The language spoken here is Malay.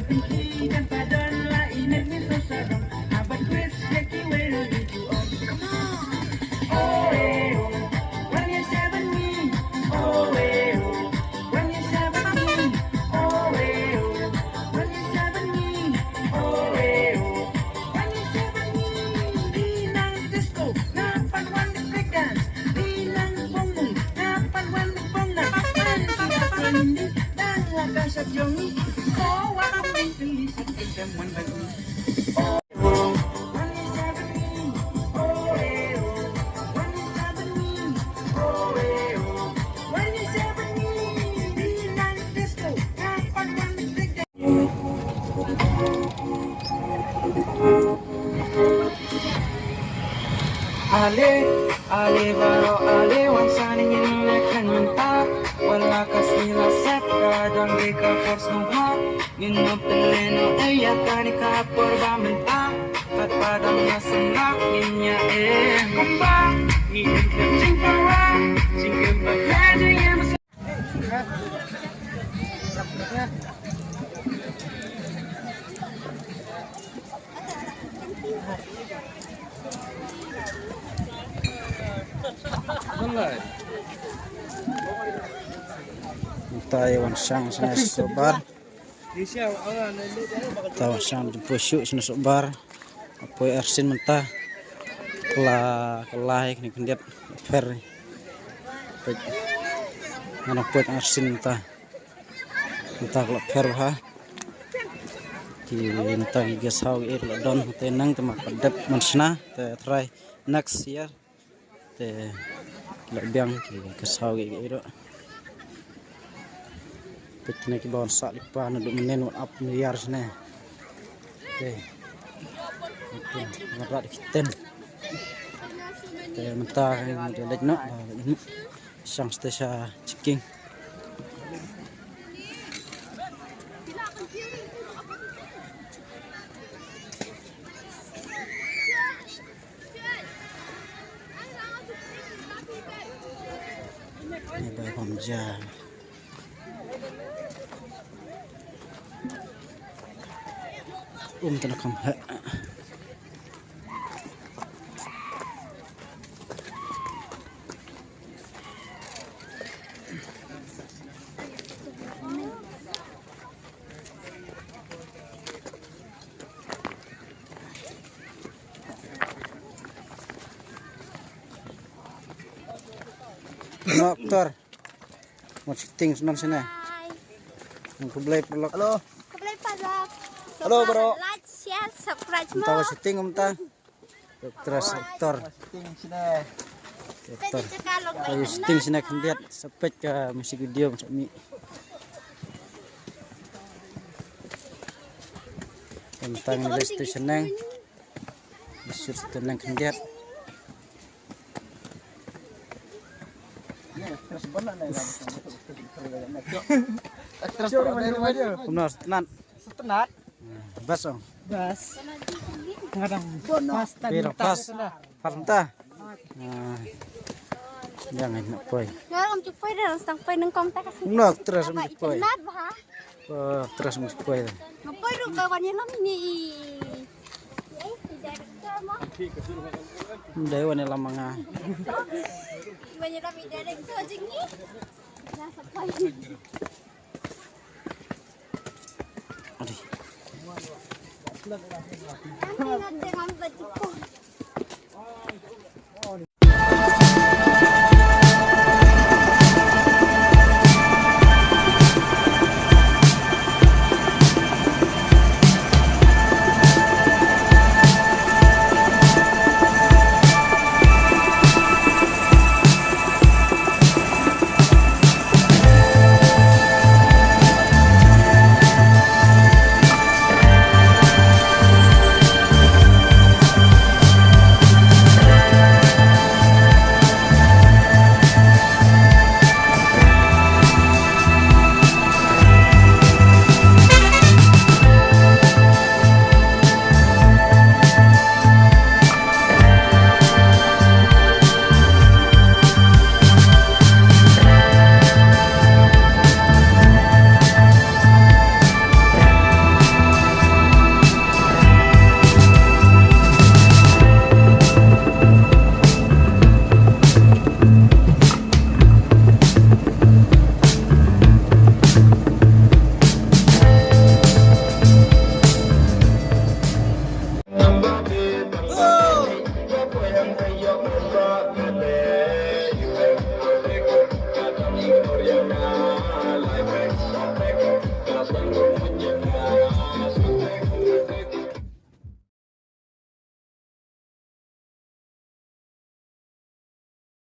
tinggi dan padan lah inatnya so sarang. Abad Chris Jackie will lead you on. Come on. Oh, eh, oh. When you're 70. Oh, eh, oh. When you're 70. Oh, eh, oh. When you're 70. Oh, eh, oh. When you're 70. Di ng disco, napanwan ng breakdance. Di ng bongbong, napanwan ng bong na. Hindi dan lakas at yongi. Oh, wow, tulis at ikaman lagi. Oh, oh, 170. Oh, eh, oh. 170. Oh, eh, oh. 170. Di ng disco, napanwan ng breakdance. Ale, ale baro ale wansaning inakan menta wala kasila set kadang di ka force ng heart ginop teleno ay yakani ka por bamenta at padang nasanak niya kumbang iingat sing para sing pagkajing emas tayo wansang sinasobar tahu sang dipusyuk sinasobar apoy arsin mentah kelah ni kendiat fer mana poit arsin mentah kalau fer ha di mentah gigas hau ir don tenang temak pedep mansna te try next year te biang kesau gitu. Pekina ki bawon sak lipa na menen up miliar sene. Oke. Itu marat kiten. Te mentah yang delek nak ini sang stesa ciking. Ini bayi pemja. Tenakam hak. Dokter, mau syuting senang sini. Yang kubelai pelok. Halo. Kubelai pelok. Halo bro. Like, share, subscribe semua. Entah syuting entah. Dokter sektor. Syuting sini. Dokter. Ayo syuting sini kendiat sepet ke musik video macam ni. Tentang industri senang. Bisur senang kendiat. Benar, setenat. Bas ong. Bas. Ngadang pas tadi. Pas. Parentah. Jangan nak poi. Ngalom cupoy dah stang poi nang kom tak kasih. Nak terus poi. Nat bah. Terus poi. Ngapoy ru kawan lam ni. Dewan yang lama ngah. Banyak lam director jengi. Nasa poi. Aduh. Kami nak jangan berjumpa.